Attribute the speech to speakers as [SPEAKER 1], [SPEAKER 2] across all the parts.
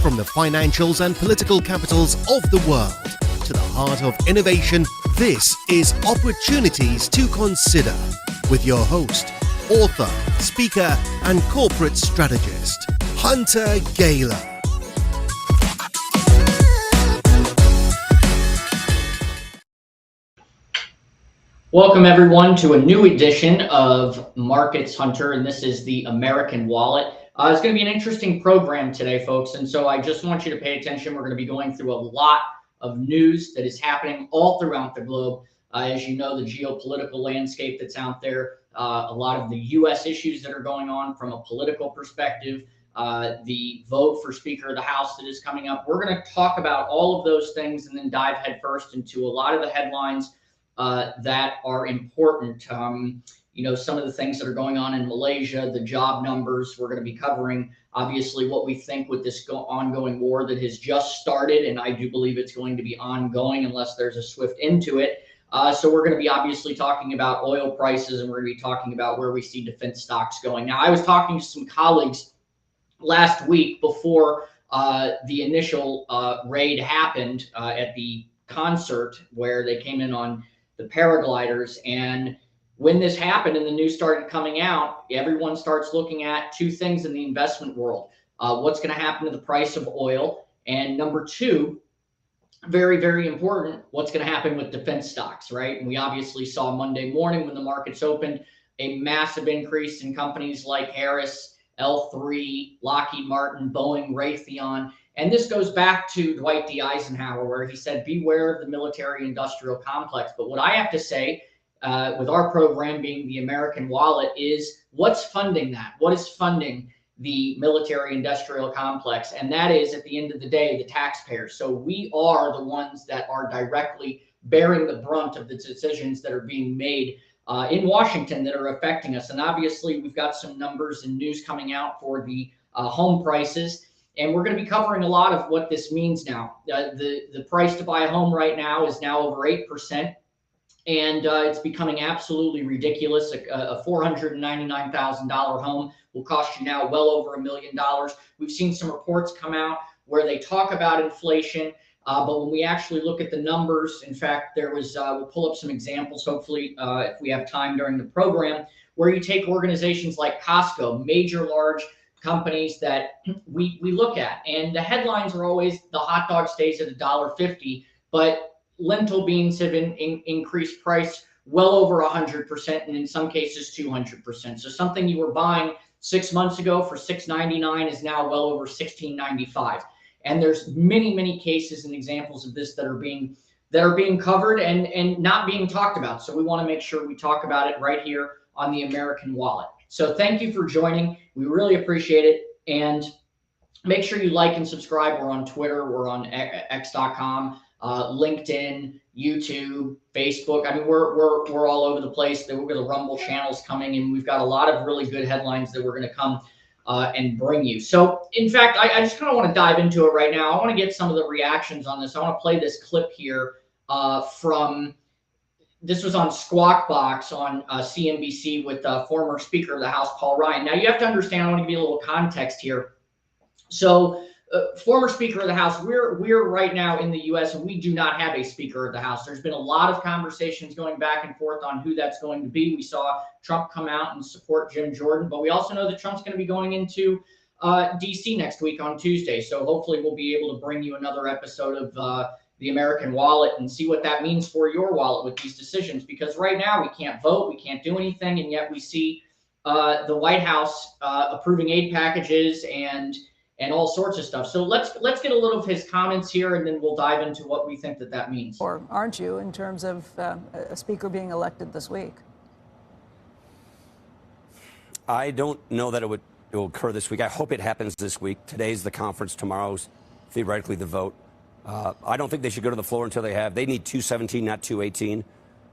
[SPEAKER 1] From the financials and political capitals of the world to the heart of innovation, this is Opportunities to Consider with your host, author, speaker, and corporate strategist, Hunter Gaylor.
[SPEAKER 2] Welcome everyone to a new edition of Markets Hunter, and this is the American Wallet. It's going to be an interesting program today, folks, and so I just want you to pay attention. We're going to be going through a lot of news that is happening all throughout the globe. As you know, the geopolitical landscape that's out there, a lot of the U.S. issues that are going on from a political perspective, the vote for Speaker of the House that is coming up. We're going to talk about all of those things and then dive headfirst into a lot of the headlines that are important. Some of the things that are going on in Malaysia, the job numbers. We're going to be covering, obviously, what we think with this ongoing war that has just started, and I do believe it's going to be ongoing unless there's a swift end to it. So we're going to be obviously talking about oil prices, and we're going to be talking about where we see defense stocks going. Now, I was talking to some colleagues last week before the initial raid happened at the concert where they came in on the paragliders, and when this happened and the news started coming out, everyone starts looking at two things in the investment world. What's going to happen to the price of oil? And number two, very, very important, what's going to happen with defense stocks, right? And we obviously saw Monday morning when the markets opened, a massive increase in companies like Harris, L3, Lockheed Martin, Boeing, Raytheon. And this goes back to Dwight D. Eisenhower, where he said, beware of the military-industrial complex. But what I have to say, with our program being the American Wallet, is what's funding that? What is funding the military-industrial complex? And that is, at the end of the day, the taxpayers. So we are the ones that are directly bearing the brunt of the decisions that are being made in Washington that are affecting us. And obviously, we've got some numbers and news coming out for the home prices. And we're going to be covering a lot of what this means now. The price to buy a home right now is now over 8%. And it's becoming absolutely ridiculous. A $499,000 home will cost you now well over $1 million. We've seen some reports come out where they talk about inflation, but when we actually look at the numbers, in fact, there was, we'll pull up some examples, hopefully, if we have time during the program, where you take organizations like Costco, major large companies that we look at, and the headlines are always the hot dog stays at $1.50, but lentil beans have increased price well over 100%, and in some cases 200%. So something you were buying 6 months ago for $6.99 is now well over $16.95. And there's many, many cases and examples of this that are being covered and not being talked about. So we want to make sure we talk about it right here on the American Wallet. So thank you for joining. We really appreciate it. And make sure you like and subscribe. We're on Twitter. We're on x.com. LinkedIn, YouTube, Facebook. I mean, we're all over the place. We've got the Rumble channels coming, and we've got a lot of really good headlines that we're going to come and bring you. So, in fact, I just kind of want to dive into it right now. I want to get some of the reactions on this. I want to play this clip here this was on Squawk Box on CNBC with former Speaker of the House, Paul Ryan. Now, you have to understand, I want to give you a little context here. So, former Speaker of the House, we're right now in the U.S. and we do not have a Speaker of the House. There's been a lot of conversations going back and forth on who that's going to be. We saw Trump come out and support Jim Jordan, but we also know that Trump's going to be going into D.C. next week on Tuesday. So hopefully we'll be able to bring you another episode of the American Wallet and see what that means for your wallet with these decisions. Because right now we can't vote, we can't do anything, and yet we see the White House approving aid packages and all sorts of stuff. So let's get a little of his comments here, and then we'll dive into what we think that means.
[SPEAKER 3] Or aren't you, in terms of a speaker being elected this week?
[SPEAKER 4] I don't know that it will occur this week. I hope it happens this week. Today's the conference. Tomorrow's theoretically the vote. I don't think they should go to the floor until they need 217, not 218.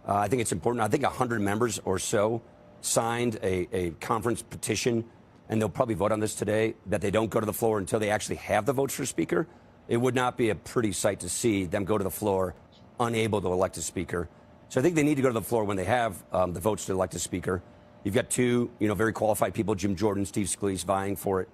[SPEAKER 4] I think it's important. I think 100 members or so signed a conference petition, and they'll probably vote on this today, that they don't go to the floor until they actually have the votes for speaker. It would not be a pretty sight to see them go to the floor unable to elect a speaker. So I think they need to go to the floor when they have the votes to elect a speaker. You've got two, very qualified people, Jim Jordan, Steve Scalise, vying for it.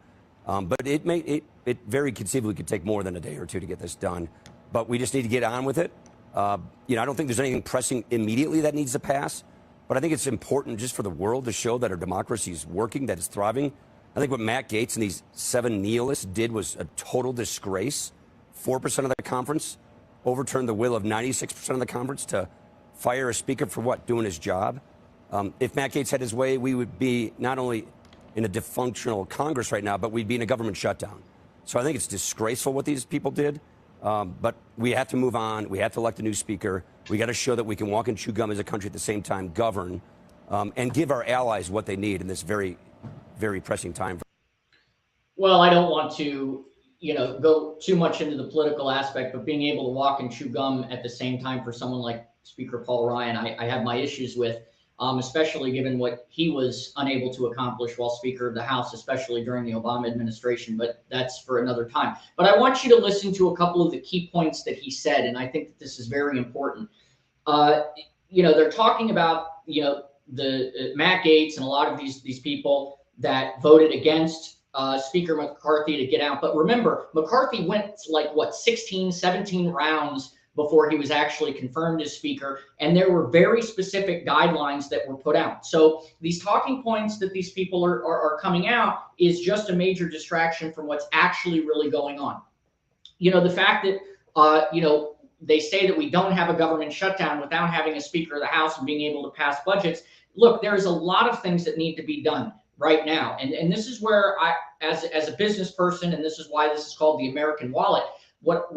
[SPEAKER 4] But it very conceivably could take more than a day or two to get this done. But we just need to get on with it. I don't think there's anything pressing immediately that needs to pass. But I think it's important just for the world to show that our democracy is working, that it's thriving. I think what Matt Gaetz and these 7 nihilists did was a total disgrace. 4% of the conference overturned the will of 96% of the conference to fire a speaker for what? Doing his job. If Matt Gaetz had his way, we would be not only in a dysfunctional Congress right now, but we'd be in a government shutdown. So I think it's disgraceful what these people did. But we have to move on. We have to elect a new speaker. We got to show that we can walk and chew gum as a country at the same time, govern, and give our allies what they need in this very, very pressing time.
[SPEAKER 2] Well, I don't want to, go too much into the political aspect, but being able to walk and chew gum at the same time for someone like Speaker Paul Ryan, I have my issues with, especially given what he was unable to accomplish while Speaker of the House, especially during the Obama administration, but that's for another time. But I want you to listen to a couple of the key points that he said, and I think that this is very important. They're talking about, the Matt Gaetz and a lot of these people that voted against Speaker McCarthy to get out. But remember, McCarthy went 16, 17 rounds before he was actually confirmed as speaker. And there were very specific guidelines that were put out. So these talking points that these people are coming out is just a major distraction from what's actually really going on. The fact that, they say that we don't have a government shutdown without having a Speaker of the House and being able to pass budgets. Look, there's a lot of things that need to be done right now. And this is where I, as a business person, and this is why this is called the American wallet, what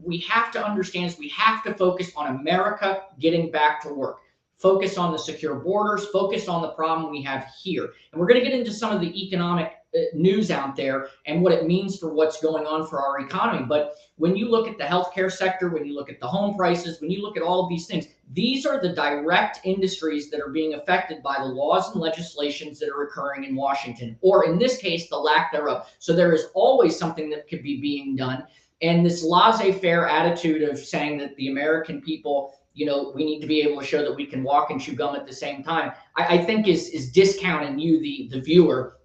[SPEAKER 2] we have to understand is we have to focus on America getting back to work. Focus on the secure borders, focus on the problem we have here. And we're going to get into some of the economic news out there and what it means for what's going on for our economy. But when you look at the healthcare sector, when you look at the home prices, when you look at all of these things, these are the direct industries that are being affected by the laws and legislations that are occurring in Washington, or in this case, the lack thereof. So there is always something that could be being done. And this laissez-faire attitude of saying that the American people, we need to be able to show that we can walk and chew gum at the same time, I think is discounting you, the viewer,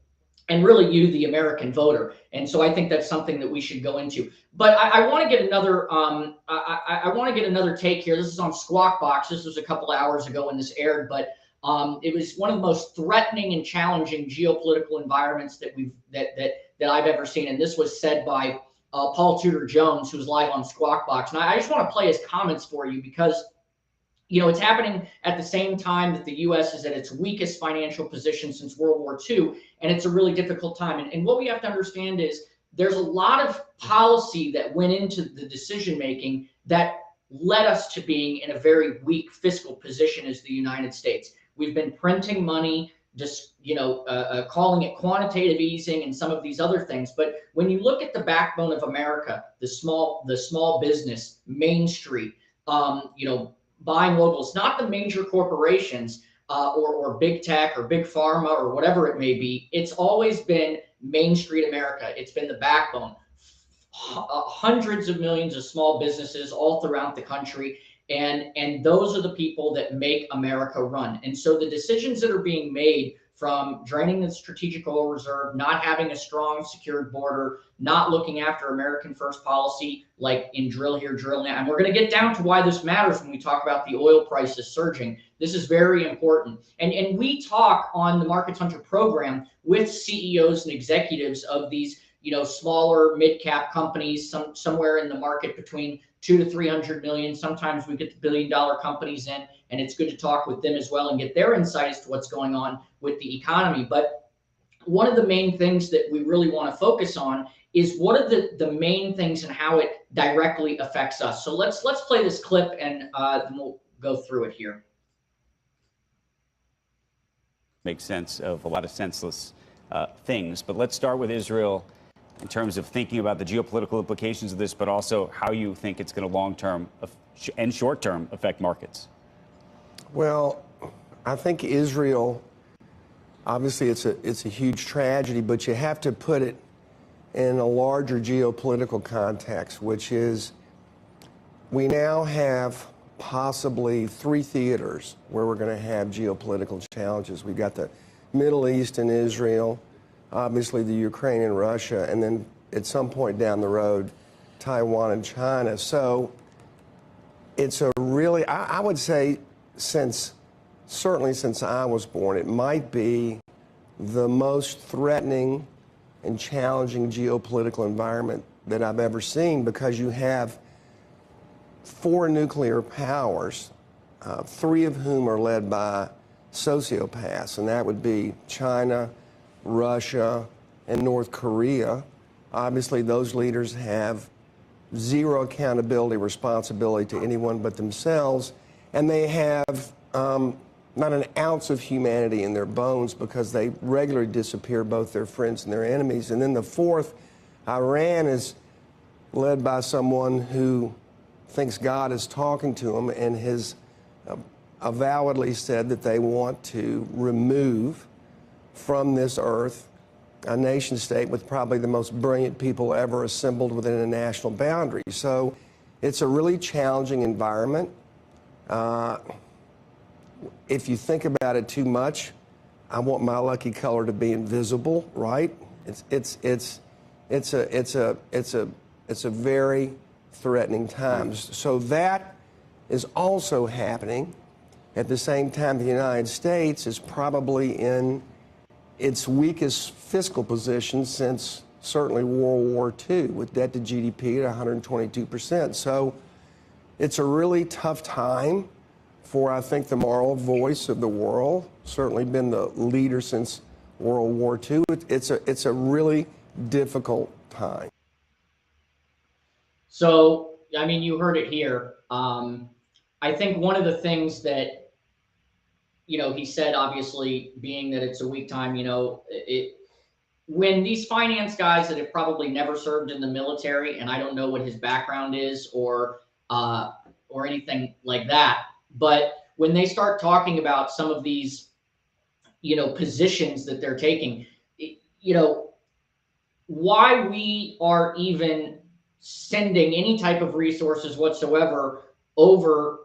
[SPEAKER 2] and really you, the American voter. And so I think that's something that we should go into. But I want to get another I want to get another take here. This is on Squawk Box. This was a couple hours ago when this aired, but it was one of the most threatening and challenging geopolitical environments that I've ever seen. And this was said by Paul Tudor Jones, who's live on Squawk Box. And I just want to play his comments for you because it's happening at the same time that the U.S. is at its weakest financial position since World War II, and it's a really difficult time. And what we have to understand is there's a lot of policy that went into the decision-making that led us to being in a very weak fiscal position as the United States. We've been printing money, just calling it quantitative easing and some of these other things. But when you look at the backbone of America, the small business, Main Street, buying locals, not the major corporations or big tech or big pharma or whatever it may be. It's always been Main Street America. It's been the backbone. Hundreds of millions of small businesses all throughout the country. And those are the people that make America run. And so the decisions that are being made, from draining the strategic oil reserve, not having a strong secured border, not looking after American first policy, like in drill here, drill now. And we're going to get down to why this matters when we talk about the oil prices surging. This is very important. And we talk on the Markets Hunter program with CEOs and executives of these, smaller mid-cap companies, somewhere in the market between 200 to 300 million. Sometimes we get the billion-dollar companies in, and it's good to talk with them as well and get their insight as to what's going on with the economy. But one of the main things that we really want to focus on is what are the main things and how it directly affects us. So let's play this clip and then we'll go through it here.
[SPEAKER 5] Make sense of a lot of senseless things, but let's start with Israel in terms of thinking about the geopolitical implications of this, but also how you think it's going to long-term and short-term affect markets.
[SPEAKER 6] Well, I think Israel, obviously it's a huge tragedy, but you have to put it in a larger geopolitical context, which is we now have possibly 3 theaters where we're going to have geopolitical challenges. We've got the Middle East and Israel. obviously the Ukraine and Russia, and then at some point down the road, Taiwan and China. So it's a really, I would say, certainly since I was born, it might be the most threatening and challenging geopolitical environment that I've ever seen, because you have 4 nuclear powers, 3 of whom are led by sociopaths, and that would be China, Russia, and North Korea. Obviously, those leaders have zero accountability, responsibility to anyone but themselves, and they have not an ounce of humanity in their bones, because they regularly disappear both their friends and their enemies. And then the 4th, Iran, is led by someone who thinks God is talking to him and has avowedly said that they want to remove from this earth a nation state with probably the most brilliant people ever assembled within a national boundary. So it's a really challenging environment. If you think about it too much, I want my lucky color to be invisible, right? It's a very threatening time. So that is also happening at the same time the United States is probably in its weakest fiscal position since certainly World War II, with debt to GDP at 122%. So it's a really tough time for, I think, the moral voice of the world. Certainly been the leader since World War II. It's a really difficult time.
[SPEAKER 2] So, I mean, you heard it here. I think one of the things that, he said, obviously, being that it's a weak time, when these finance guys that have probably never served in the military, and I don't know what his background is or anything like that, but when they start talking about some of these, positions that they're taking, why we are even sending any type of resources whatsoever over,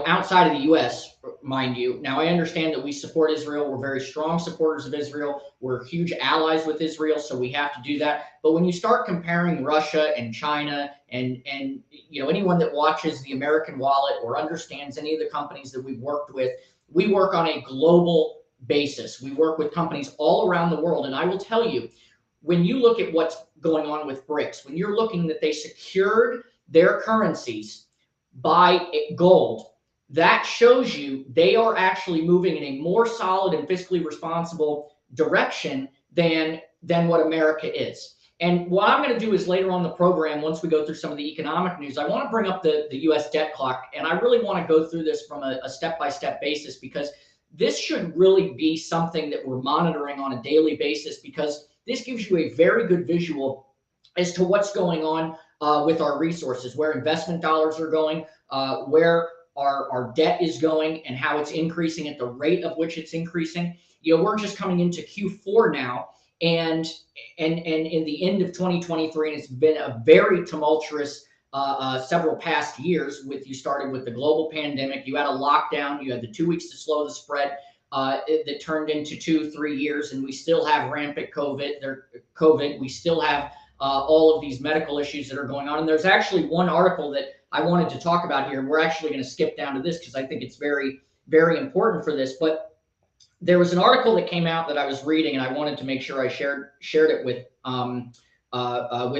[SPEAKER 2] outside of the U.S., mind you. Now, I understand that we support Israel. We're very strong supporters of Israel. We're huge allies with Israel, so we have to do that. But when you start comparing Russia and China and anyone that watches the American Wallet or understands any of the companies that we've worked with, we work on a global basis. We work with companies all around the world. And I will tell you, when you look at what's going on with BRICS, when you're looking that they secured their currencies by gold, that shows you they are actually moving in a more solid and fiscally responsible direction than what America is. And what I'm going to do is later on the program, once we go through some of the economic news, I want to bring up the U.S. debt clock. And I really want to go through this from a step-by-step basis, because this should really be something that we're monitoring on a daily basis, because this gives you a very good visual as to what's going on with our resources, where investment dollars are going, where our debt is going, and how it's increasing at the rate of which it's increasing. We're just coming into Q4 now, and in the end of 2023, and it's been a very tumultuous several past years. You started with the global pandemic, you had a lockdown, you had the 2 weeks to slow the spread that turned into 2-3 years, and we still have rampant COVID. We still have all of these medical issues that are going on. And there's actually one article that I wanted to talk about here, and we're actually going to skip down to this because I think it's very, very important for this. But there was an article that came out that I was reading, and I wanted to make sure I shared it with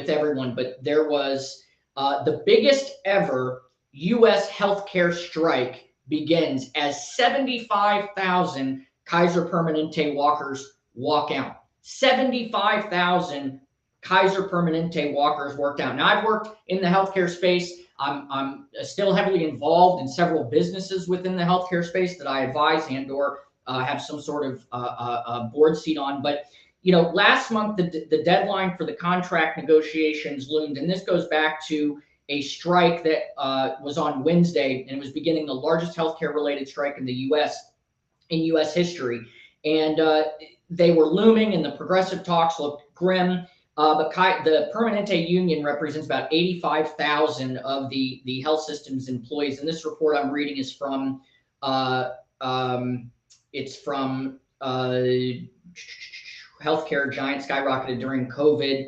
[SPEAKER 2] everyone. But there was the biggest ever U.S. healthcare strike begins as 75,000 Kaiser Permanente walkers walk out. 75,000 Kaiser Permanente walkers worked out. Now, I've worked in the healthcare space. I'm still heavily involved in several businesses within the healthcare space that I advise and or have some sort of board seat on. But last month the deadline for the contract negotiations loomed, and this goes back to a strike that was on Wednesday, and it was beginning the largest healthcare related strike in the U.S. in U.S. history. And they were looming, and the progressive talks looked grim. But the Permanente Union represents about 85,000 of the health system's employees. And this report I'm reading is from healthcare giant skyrocketed during COVID.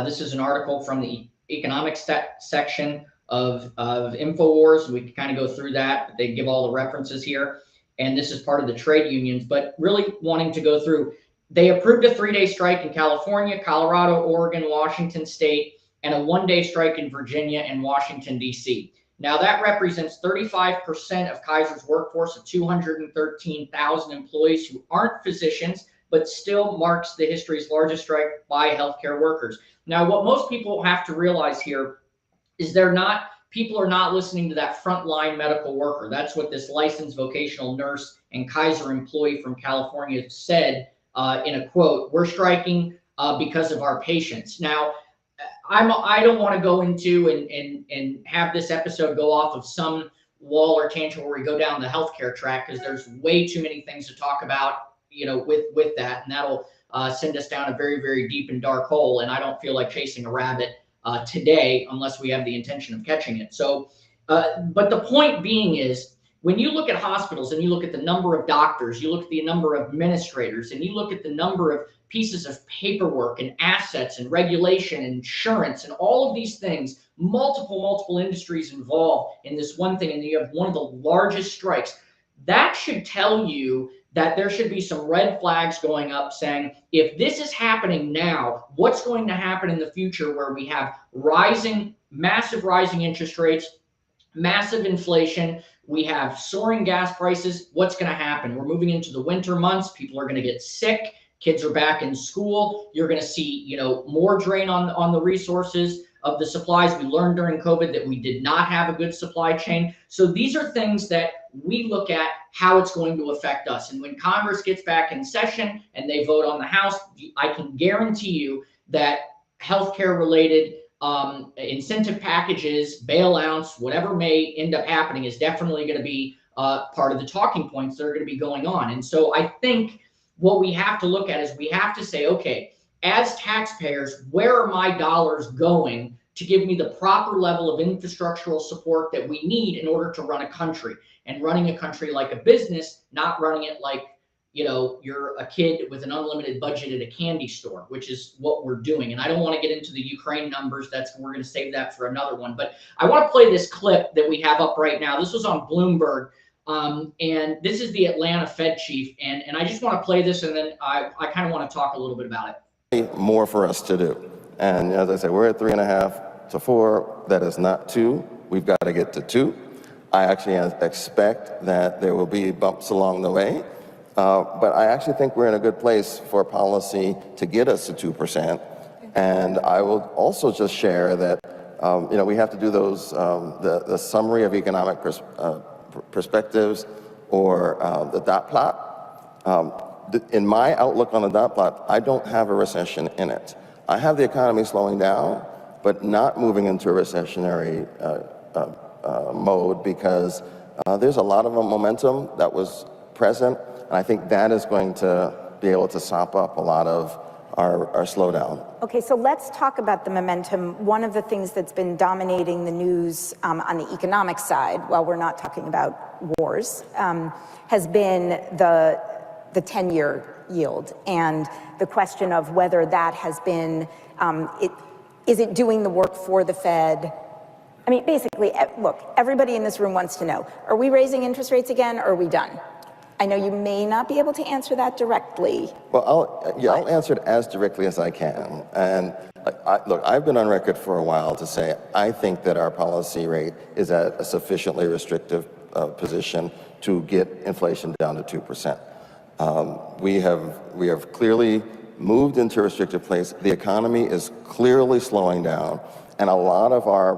[SPEAKER 2] This is an article from the economics section of InfoWars. We can kind of go through that. They give all the references here. And this is part of the trade unions, but really wanting to go through. They approved a 3-day strike in California, Colorado, Oregon, Washington State, and a 1-day strike in Virginia and Washington, D.C. Now, that represents 35% of Kaiser's workforce of 213,000 employees who aren't physicians, but still marks the history's largest strike by healthcare workers. Now, what most people have to realize here is people are not listening to that frontline medical worker. That's what this licensed vocational nurse and Kaiser employee from California said in a quote. We're striking because of our patients. Now, I don't want to go into and have this episode go off of some wall or tangent where we go down the healthcare track, because there's way too many things to talk about, with that, and that'll send us down a very, very deep and dark hole. And I don't feel like chasing a rabbit today unless we have the intention of catching it. So, but the point being is, when you look at hospitals and you look at the number of doctors, you look at the number of administrators, and you look at the number of pieces of paperwork and assets and regulation and insurance and all of these things, multiple industries involved in this one thing, and you have one of the largest strikes, that should tell you that there should be some red flags going up saying, if this is happening now, what's going to happen in the future, where we have massive rising interest rates, massive inflation, we have soaring gas prices. What's going to happen? We're moving into the winter months. People are going to get sick. Kids are back in school. You're going to see, more drain on the resources of the supplies. We learned during COVID that we did not have a good supply chain. So these are things that we look at how it's going to affect us. And when Congress gets back in session and they vote on the House, I can guarantee you that healthcare related incentive packages, bailouts, whatever may end up happening, is definitely going to be part of the talking points that are going to be going on. And so I think what we have to look at is we have to say, okay, as taxpayers, where are my dollars going to give me the proper level of infrastructural support that we need in order to run a country? And running a country like a business, not running it like, you're a kid with an unlimited budget at a candy store, which is what we're doing. And I don't want to get into the Ukraine numbers. We're going to save that for another one. But I want to play this clip that we have up right now. This was on Bloomberg. And this is the Atlanta Fed chief. And I just want to play this, and then I kind of want to talk a little bit about it.
[SPEAKER 7] More for us to do. And as I said, we're at 3.5 to 4. That is not 2. We've got to get to 2. I actually expect that there will be bumps along the way. But I actually think we're in a good place for policy to get us to 2%. And I will also just share that, we have to do those, the summary of economic perspectives, or the dot plot. In my outlook on the dot plot, I don't have a recession in it. I have the economy slowing down, but not moving into a recessionary mode, because there's a lot of momentum that was present, and I think that is going to be able to sop up a lot of our slowdown.
[SPEAKER 8] Okay, so let's talk about the momentum. One of the things that's been dominating the news on the economic side, while we're not talking about wars, has been the 10-year yield, and the question of whether that has been, is it doing the work for the Fed? I mean, basically, look, everybody in this room wants to know, are we raising interest rates again, or are we done? I know you may not be able to answer that directly.
[SPEAKER 7] Well, I'll answer it as directly as I can. And look, I've been on record for a while to say I think that our policy rate is at a sufficiently restrictive position to get inflation down to 2%. We have clearly moved into a restrictive place. The economy is clearly slowing down, and a lot of our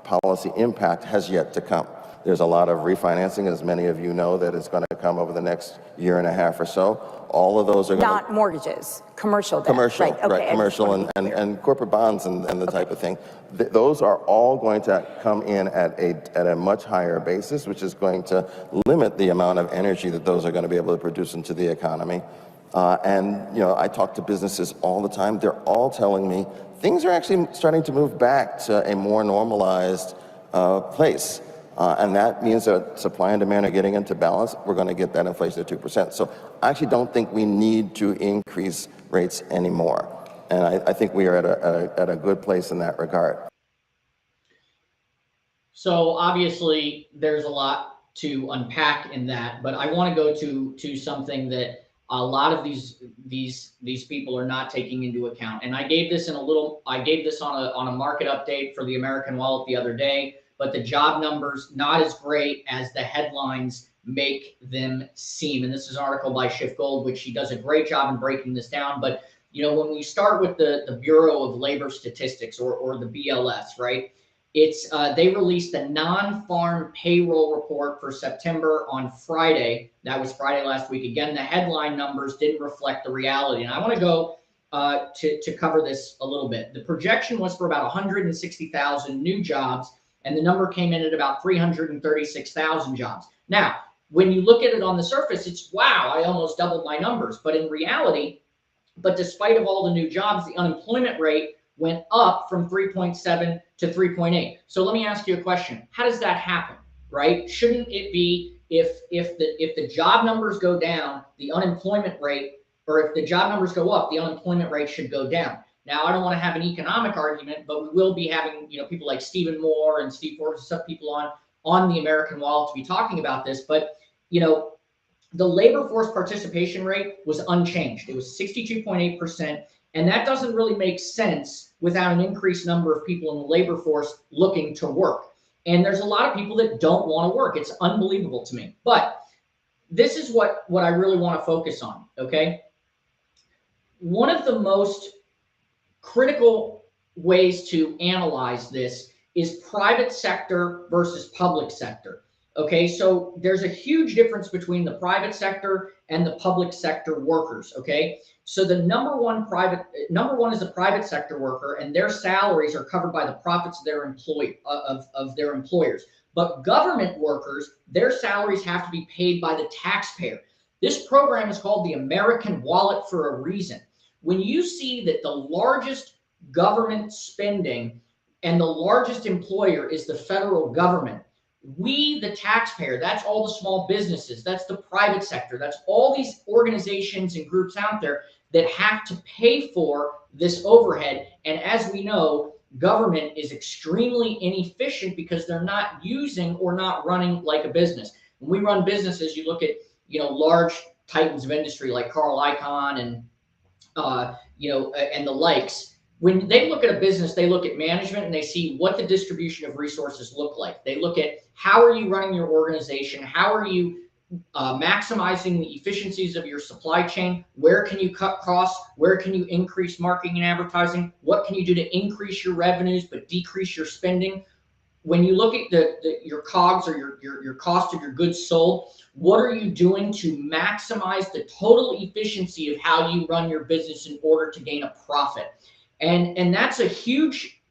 [SPEAKER 7] policy impact has yet to come. There's a lot of refinancing, as many of you know, that is going to come over the next year and a half or so. All of those are going
[SPEAKER 8] not mortgages, commercial debt.
[SPEAKER 7] Commercial,
[SPEAKER 8] right, okay,
[SPEAKER 7] commercial and corporate bonds and the type of thing. Those are all going to come in at a much higher basis, which is going to limit the amount of energy that those are going to be able to produce into the economy. And I talk to businesses all the time. They're all telling me things are actually starting to move back to a more normalized place. And that means that supply and demand are getting into balance. We're going to get that inflation at 2%. So I actually don't think we need to increase rates anymore. And I think we are at a good place in that regard.
[SPEAKER 2] So obviously there's a lot to unpack in that, but I want to go to something that a lot of these people are not taking into account. And I gave this on a market update for the American Wallet the other day, but the job numbers not as great as the headlines make them seem. And this is an article by Schiff Gold, which he does a great job in breaking this down. But when we start with the Bureau of Labor Statistics or the BLS, right? It's they released a non-farm payroll report for September on Friday. That was Friday last week. Again, the headline numbers didn't reflect the reality. And I want to go to cover this a little bit. The projection was for about 160,000 new jobs, and the number came in at about 336,000 jobs. Now, when you look at it on the surface, it's, wow, I almost doubled my numbers. But in reality, despite of all the new jobs, the unemployment rate went up from 3.7 to 3.8. So let me ask you a question. How does that happen, right? Shouldn't it be if the job numbers go down, the unemployment rate, or if the job numbers go up, the unemployment rate should go down? Now, I don't want to have an economic argument, but we will be having, people like Stephen Moore and Steve Forbes and some people on the American Wallet to be talking about this. But, the labor force participation rate was unchanged. It was 62.8%. And that doesn't really make sense without an increased number of people in the labor force looking to work. And there's a lot of people that don't want to work. It's unbelievable to me. But this is what I really want to focus on, okay? One of the most critical ways to analyze this is private sector versus public sector. Okay, so there's a huge difference between the private sector and the public sector workers. Okay, so the number one is a private sector worker, and their salaries are covered by the profits of their their employers. But government workers, their salaries have to be paid by the taxpayer. This program is called the American Wallet for a reason. When you see that the largest government spending and the largest employer is the federal government, we, the taxpayer, that's all the small businesses, that's the private sector, that's all these organizations and groups out there that have to pay for this overhead. And as we know, government is extremely inefficient because they're not using or not running like a business. When we run businesses, you look at, large titans of industry like Carl Icahn and, and the likes. When they look at a business, they look at management and they see what the distribution of resources look like. They look at how are you running your organization? How are you maximizing the efficiencies of your supply chain? Where can you cut costs? Where can you increase marketing and advertising? What can you do to increase your revenues but decrease your spending? When you look at your COGS or your cost of your goods sold, what are you doing to maximize the total efficiency of how you run your business in order to gain a profit? And that's a huge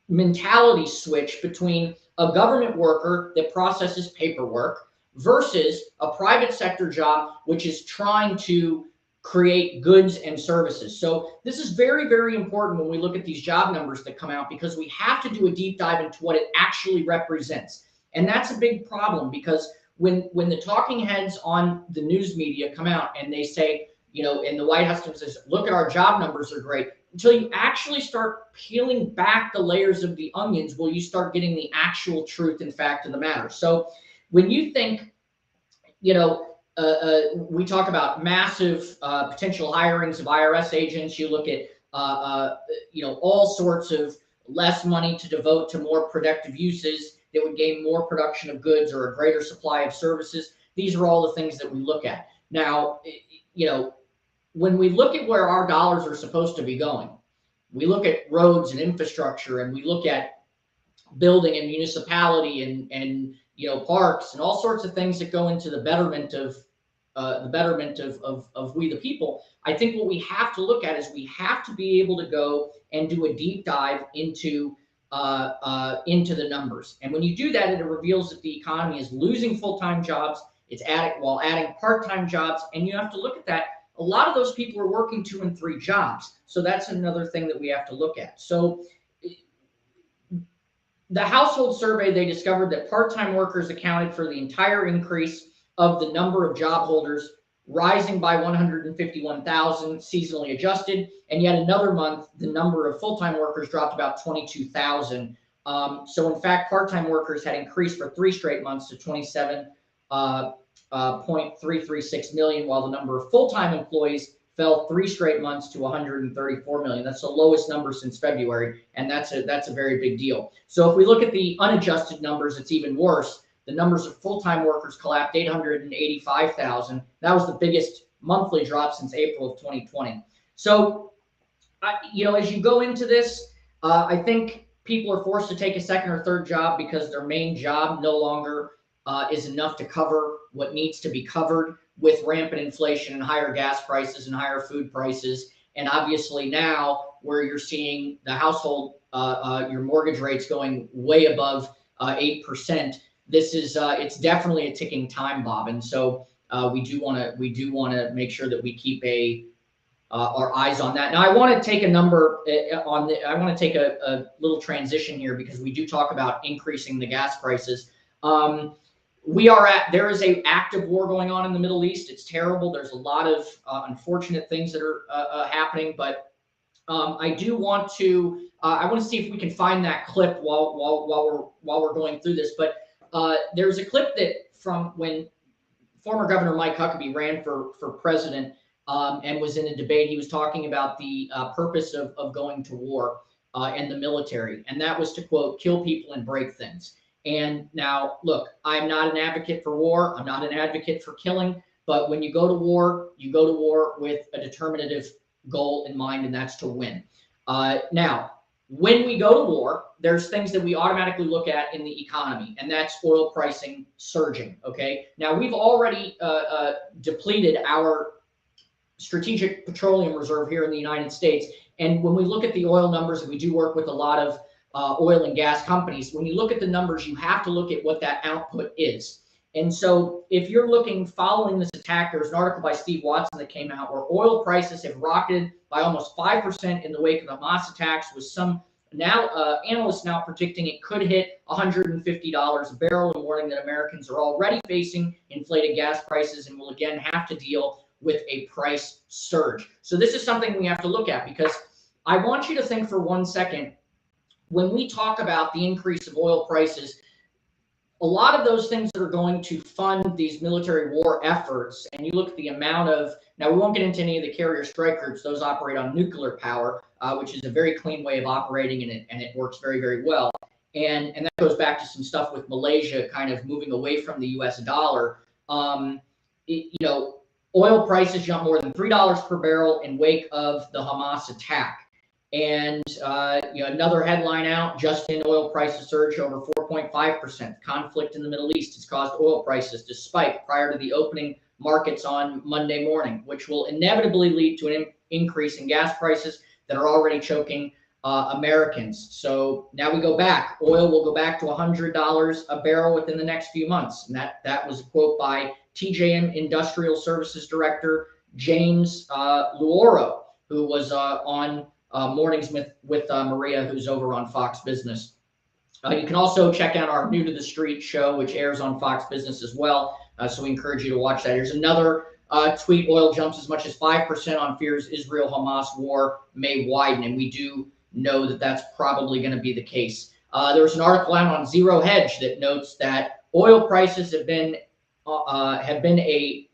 [SPEAKER 2] mentality switch between a government worker that processes paperwork versus a private sector job, which is trying to create goods and services. So this is very, very important when we look at these job numbers that come out, because we have to do a deep dive into what it actually represents. And that's a big problem, because when the talking heads on the news media come out and they say, and the White House says, look at our job numbers are great, until you actually start peeling back the layers of the onions, will you start getting the actual truth and fact of the matter. So when you think, we talk about massive potential hirings of IRS agents, you look at, all sorts of less money to devote to more productive uses that would gain more production of goods or a greater supply of services. These are all the things that we look at. Now, when we look at where our dollars are supposed to be going, we look at roads and infrastructure, and we look at building and municipality and parks and all sorts of things that go into the betterment of we the people. I think what we have to look at is we have to be able to go and do a deep dive into the numbers. And when you do that, it reveals that the economy is losing full-time jobs. It's while adding part-time jobs, and you have to look at that. A lot of those people are working 2 and 3 jobs. So that's another thing that we have to look at. So the household survey, they discovered that part-time workers accounted for the entire increase of the number of job holders rising by 151,000 seasonally adjusted. And yet another month, the number of full-time workers dropped about 22,000. So in fact, part-time workers had increased for 3 straight months to 27.336 million, while the number of full-time employees fell 3 straight months to 134 million. That's the lowest number since February, and that's a very big deal. So if we look at the unadjusted numbers, it's even worse. The numbers of full-time workers collapsed 885,000. That was the biggest monthly drop since April of 2020. So, as you go into this, I think people are forced to take a second or third job because their main job no longer is enough to cover what needs to be covered with rampant inflation and higher gas prices and higher food prices. And obviously now where you're seeing the household, your mortgage rates going way above 8%, this is it's definitely a ticking time bomb. And so we do want to make sure that we keep our eyes on that. Now, I want to take a number on the. I want to take a little transition here because we do talk about increasing the gas prices. There is a active war going on in the Middle East. It's terrible. There's a lot of unfortunate things that are happening, but I do want to. I want to see if we can find that clip while we're going through this. But there's a clip that from when former Governor Mike Huckabee ran for president. And was in a debate. He was talking about the purpose of going to war and the military. And that was to, quote, kill people and break things. And now, look, I'm not an advocate for war. I'm not an advocate for killing. But when you go to war with a determinative goal in mind, and that's to win. Now, when we go to war, there's things that we automatically look at in the economy, and that's oil pricing surging, okay? Now, we've already depleted our strategic petroleum reserve here in the United States. And when we look at the oil numbers, and we do work with a lot of oil and gas companies, when you look at the numbers, you have to look at what that output is. And so if you're looking following this attack, there's an article by Steve Watson that came out where oil prices have rocketed by almost 5% in the wake of the Hamas attacks, with some analysts now predicting it could hit $150 a barrel, and warning that Americans are already facing inflated gas prices and will again have to deal with a price surge. So this is something we have to look at, because I want you to think for 1 second, when we talk about the increase of oil prices, a lot of those things that are going to fund these military war efforts, and you look at the amount of, now we won't get into any of the carrier strike groups, those operate on nuclear power, which is a very clean way of operating, and it works very, very well. And that goes back to some stuff with Malaysia kind of moving away from the US dollar. Oil prices jumped more than $3 per barrel in wake of the Hamas attack. And another headline out, just in oil prices surged over 4.5%. Conflict in the Middle East has caused oil prices to spike prior to the opening markets on Monday morning, which will inevitably lead to an increase in gas prices that are already choking Americans. So now we go back. Oil will go back to $100 a barrel within the next few months. And that was a quote by TJM Industrial Services Director James Luoro, who was on Mornings with Maria, who's over on Fox Business. You can also check out our New to the Street show, which airs on Fox Business as well. So we encourage you to watch that. Here's another tweet. Oil jumps as much as 5% on fears Israel-Hamas war may widen. And we do know that that's probably going to be the case. There was an article out on Zero Hedge that notes that oil prices have been a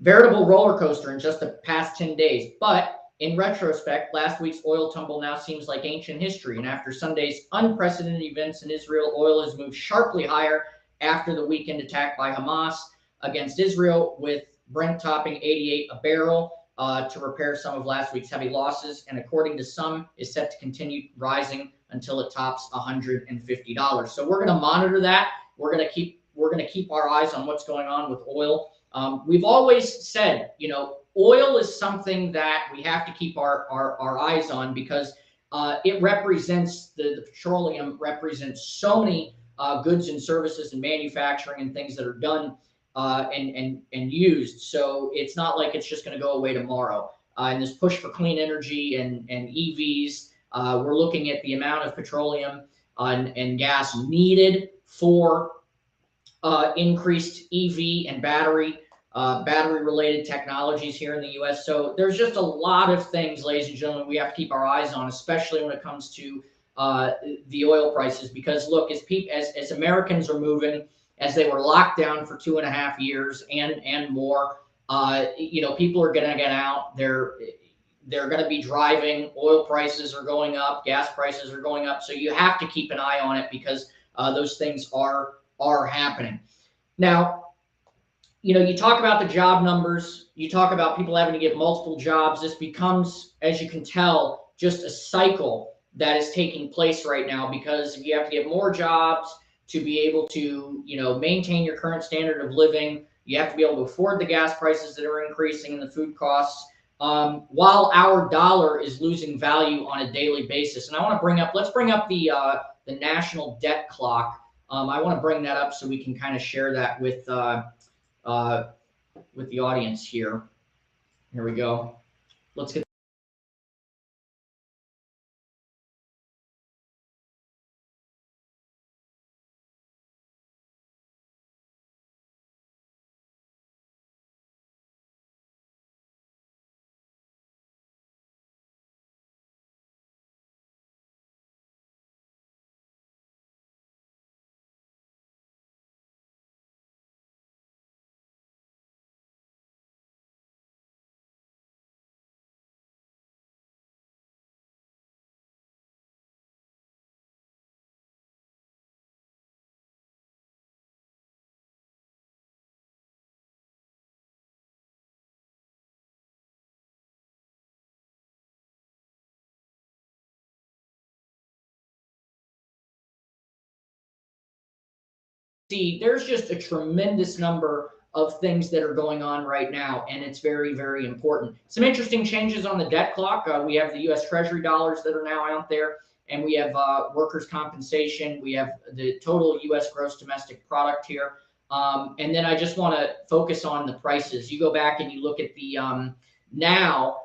[SPEAKER 2] veritable roller coaster in just the past 10 days. But in retrospect, last week's oil tumble now seems like ancient history. And after Sunday's unprecedented events in Israel, oil has moved sharply higher after the weekend attack by Hamas against Israel, with Brent topping 88 a barrel to repair some of last week's heavy losses. And according to some, is set to continue rising until it tops $150. So we're going to monitor that. We're going to keep our eyes on what's going on with oil. We've always said, oil is something that we have to keep our eyes on, because it represents, the petroleum represents so many goods and services and manufacturing and things that are done and used. So it's not like it's just going to go away tomorrow. And this push for clean energy and EVs, we're looking at the amount of petroleum and gas needed for increased EV and battery battery-related technologies here in the U.S. So there's just a lot of things, ladies and gentlemen, we have to keep our eyes on, especially when it comes to the oil prices. Because look, as Americans are moving, as they were locked down for 2.5 years and more, people are going to get out. They're going to be driving. Oil prices are going up. Gas prices are going up. So you have to keep an eye on it, because those things are happening. Now, you talk about the job numbers. You talk about people having to get multiple jobs. This becomes, as you can tell, just a cycle that is taking place right now, because you have to get more jobs to be able to, maintain your current standard of living. You have to be able to afford the gas prices that are increasing and the food costs, while our dollar is losing value on a daily basis. And I want to let's bring up the national debt clock. I want to bring that up so we can kind of share that with the audience here. Here we go. Let's get. See, there's just a tremendous number of things that are going on right now, and it's very, very important. Some interesting changes on the debt clock. We have the U.S. Treasury dollars that are now out there, and we have workers' compensation. We have the total U.S. gross domestic product here. And then I just want to focus on the prices. You go back and you look at the now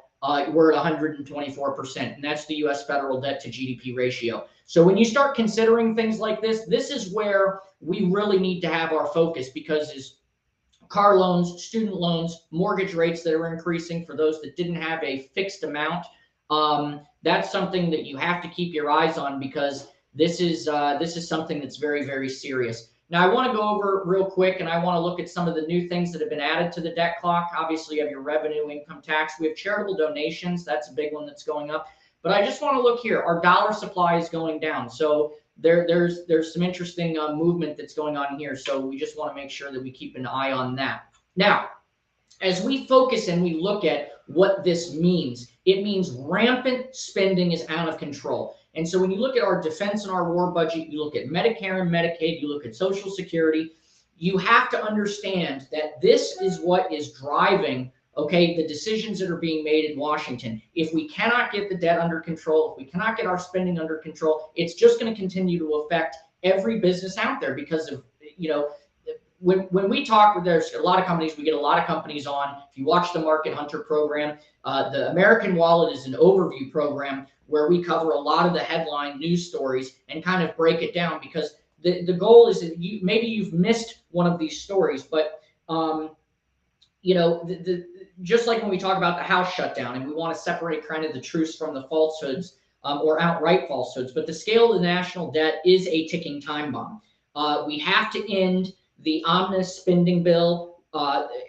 [SPEAKER 2] we're at 124%, and that's the U.S. federal debt to GDP ratio. So when you start considering things like this is where we really need to have our focus, because as car loans, student loans, mortgage rates that are increasing for those that didn't have a fixed amount, that's something that you have to keep your eyes on, because this is something that's very, very serious. Now, I want to go over real quick, and I want to look at some of the new things that have been added to the debt clock. Obviously, you have your revenue, income tax. We have charitable donations. That's a big one that's going up. But I just want to look here. Our dollar supply is going down. So there's some interesting movement that's going on here. So we just want to make sure that we keep an eye on that. Now, as we focus and we look at what this means, it means rampant spending is out of control. And so when you look at our defense and our war budget, you look at Medicare and Medicaid, you look at Social Security, you have to understand that this is what is driving, okay, the decisions that are being made in Washington. If we cannot get the debt under control, if we cannot get our spending under control, it's just going to continue to affect every business out there, because of, when we talk, there's a lot of companies, we get a lot of companies on. If you watch the Market Hunter program, the American Wallet is an overview program where we cover a lot of the headline news stories and kind of break it down, because the goal is that maybe you've missed one of these stories, but just like when we talk about the House shutdown, and we want to separate kind of the truths from the falsehoods, or outright falsehoods, but the scale of the national debt is a ticking time bomb. We have to end the omnibus spending bill.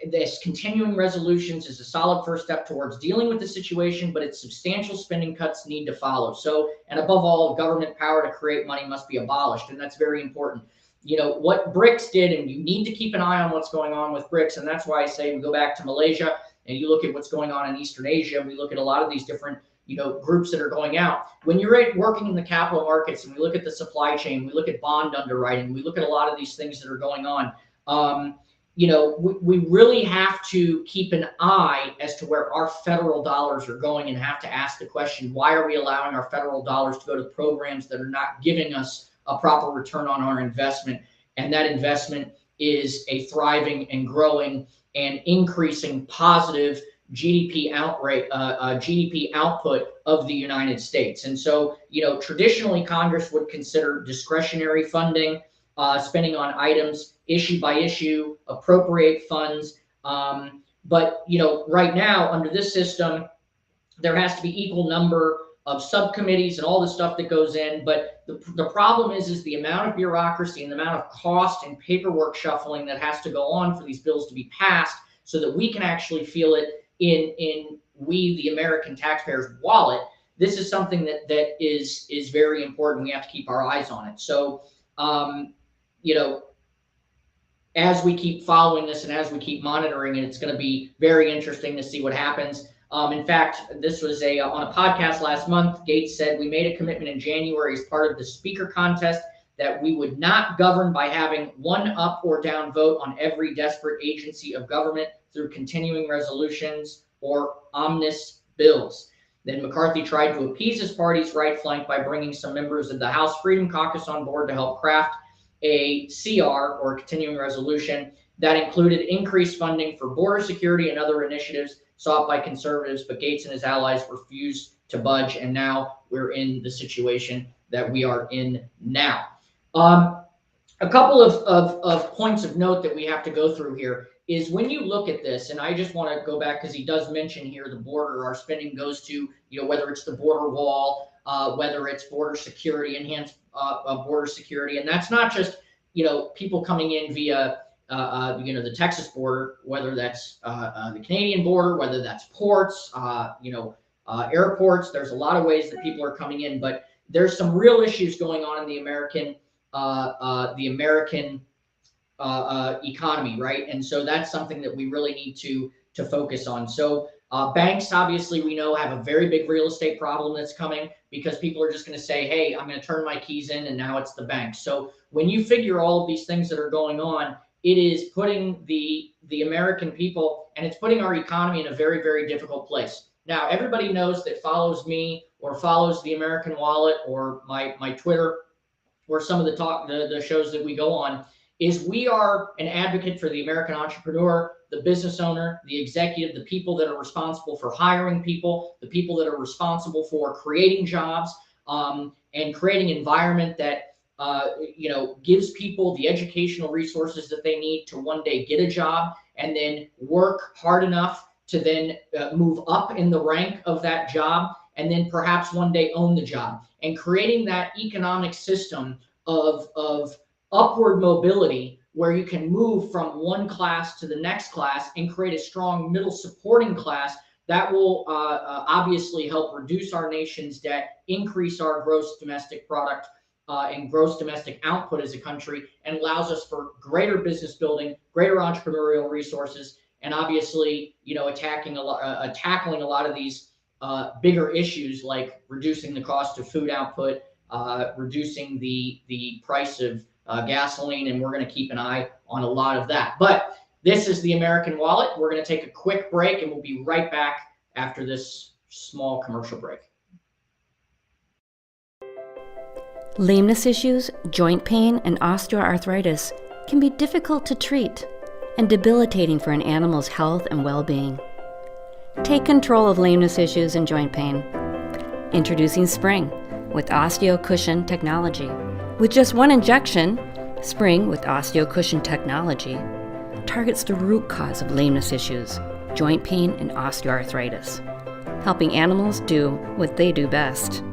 [SPEAKER 2] This continuing resolutions is a solid first step towards dealing with the situation, but its substantial spending cuts need to follow. So, and above all, government power to create money must be abolished, and that's very important. What BRICS did, and you need to keep an eye on what's going on with BRICS, and that's why I say we go back to Malaysia, and you look at what's going on in Eastern Asia, and we look at a lot of these different groups that are going out. When you're working in the capital markets, and we look at the supply chain, we look at bond underwriting, we look at a lot of these things that are going on, we really have to keep an eye as to where our federal dollars are going, and have to ask the question, why are we allowing our federal dollars to go to programs that are not giving us a proper return on our investment? And that investment is a thriving and growing and increasing positive GDP output of the United States. And so, traditionally Congress would consider discretionary funding, spending on items issue by issue, appropriate funds. But right now under this system, there has to be equal number of subcommittees and all the stuff that goes in. But the problem is the amount of bureaucracy and the amount of cost and paperwork shuffling that has to go on for these bills to be passed so that we can actually feel it in the American taxpayer's wallet. This is something that is very important. We have to keep our eyes on it. So, as we keep following this and as we keep monitoring it, it's going to be very interesting to see what happens. In fact, this was on a podcast last month. Gates said, we made a commitment in January as part of the speaker contest that we would not govern by having one up or down vote on every desperate agency of government through continuing resolutions or omnibus bills. Then McCarthy tried to appease his party's right flank by bringing some members of the House Freedom Caucus on board to help craft a CR, or continuing resolution, that included increased funding for border security and other initiatives sought by conservatives, but Gates and his allies refused to budge, and now we're in the situation that we are in now. A couple of points of note that we have to go through here is when you look at this, and I just want to go back because he does mention here the border, our spending goes to, whether it's the border wall, whether it's border security, enhanced border security, and that's not just, people coming in via the Texas border, whether that's the Canadian border, whether that's ports, airports. There's a lot of ways that people are coming in, but there's some real issues going on in the American economy, right? And so that's something that we really need to focus on. So banks, obviously, we know have a very big real estate problem that's coming because people are just going to say, hey, I'm going to turn my keys in and now it's the bank. So when you figure all of these things that are going on, it is putting the American people and it's putting our economy in a very, very difficult place. Now, everybody knows that follows me or follows the American Wallet or my Twitter or some of the shows that we go on, is we are an advocate for the American entrepreneur, the business owner, the executive, the people that are responsible for hiring people, the people that are responsible for creating jobs, and creating an environment that gives people the educational resources that they need to one day get a job and then work hard enough to then move up in the rank of that job and then perhaps one day own the job, and creating that economic system of upward mobility where you can move from one class to the next class and create a strong middle supporting class that will obviously help reduce our nation's debt, increase our gross domestic product and gross domestic output as a country, and allows us for greater business building, greater entrepreneurial resources, and obviously, tackling a lot of these bigger issues like reducing the cost of food output, reducing the price of gasoline, and we're going to keep an eye on a lot of that. But this is the American Wallet. We're going to take a quick break, and we'll be right back after this small commercial break.
[SPEAKER 9] Lameness issues, joint pain, and osteoarthritis can be difficult to treat and debilitating for an animal's health and well-being. Take control of lameness issues and joint pain. Introducing Spring with OsteoCushion technology. With just one injection, Spring with OsteoCushion technology targets the root cause of lameness issues, joint pain, and osteoarthritis, helping animals do what they do best.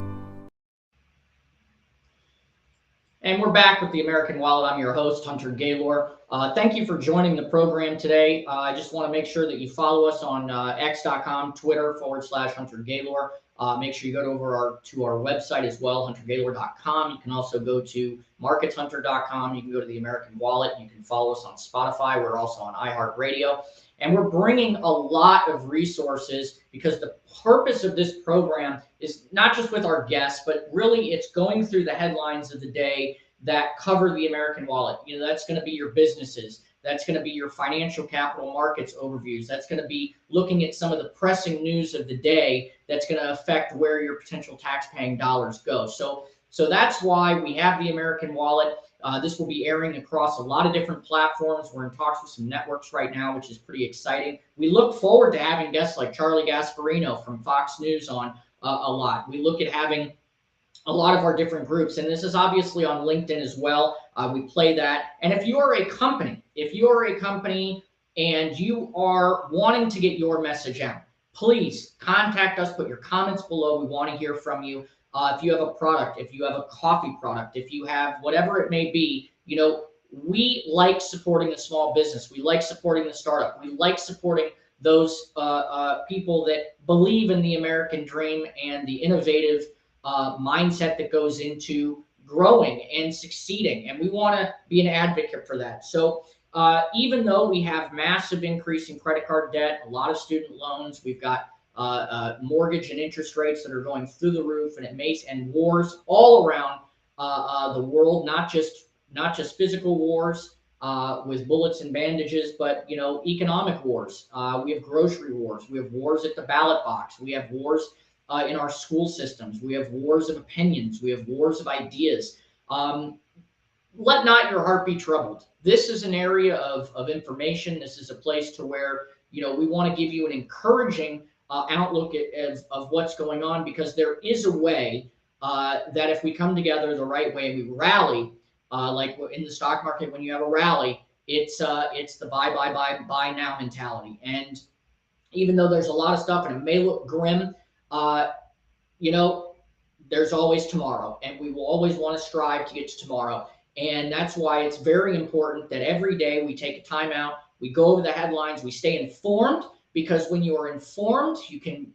[SPEAKER 2] And we're back with the American Wallet. I'm your host, Hunter Gaylor. Thank you for joining the program today. I just want to make sure that you follow us on x.com, Twitter /Hunter Gaylor. Make sure you go over to our website as well, huntergaylor.com. You can also go to marketshunter.com. You can go to the American Wallet. You can follow us on Spotify. We're also on iHeartRadio. And we're bringing a lot of resources because the purpose of this program is not just with our guests, but really it's going through the headlines of the day that cover the American Wallet. That's going to be your businesses. That's going to be your financial capital markets overviews. That's going to be looking at some of the pressing news of the day that's going to affect where your potential tax-paying dollars go. So that's why we have the American Wallet. This will be airing across a lot of different platforms. We're in talks with some networks right now, which is pretty exciting. We look forward to having guests like Charlie Gasparino from Fox News on a lot. We look at having a lot of our different groups, and this is obviously on LinkedIn as well. We play that. And if you are a company and you are wanting to get your message out, please contact us. Put your comments below. We want to hear from you. If you have a product, if you have a coffee product, if you have whatever it may be, we like supporting the small business. We like supporting the startup. We like supporting those people that believe in the American dream and the innovative mindset that goes into growing and succeeding. And we want to be an advocate for that. So even though we have massive increase in credit card debt, a lot of student loans, we've got mortgage and interest rates that are going through the roof, and wars all around the world, not just physical wars with bullets and bandages, but economic wars. We have grocery wars. We have wars at the ballot box. We have wars in our school systems. We have wars of opinions. We have wars of ideas. Let not your heart be troubled. This is an area of information. This is a place to where we want to give you an encouraging outlook of what's going on, because there is a way that if we come together the right way and we rally, like in the stock market, when you have a rally, it's the buy now mentality. And even though there's a lot of stuff and it may look grim, there's always tomorrow, and we will always want to strive to get to tomorrow. And that's why it's very important that every day we take a time out, we go over the headlines, we stay informed, because when you are informed, you can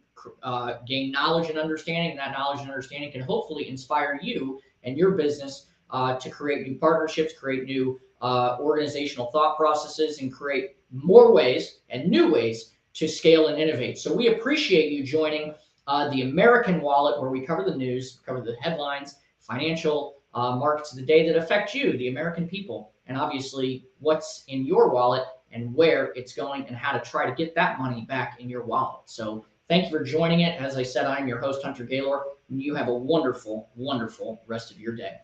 [SPEAKER 2] gain knowledge and understanding, and that knowledge and understanding can hopefully inspire you and your business to create new partnerships, create new organizational thought processes, and create more ways and new ways to scale and innovate. So we appreciate you joining the American Wallet, where we cover the news, cover the headlines, financial markets of the day that affect you, the American people, and obviously what's in your wallet and where it's going and how to try to get that money back in your wallet. So thank you for joining it. As I said, I'm your host, Hunter Gaylor, and you have a wonderful, wonderful rest of your day.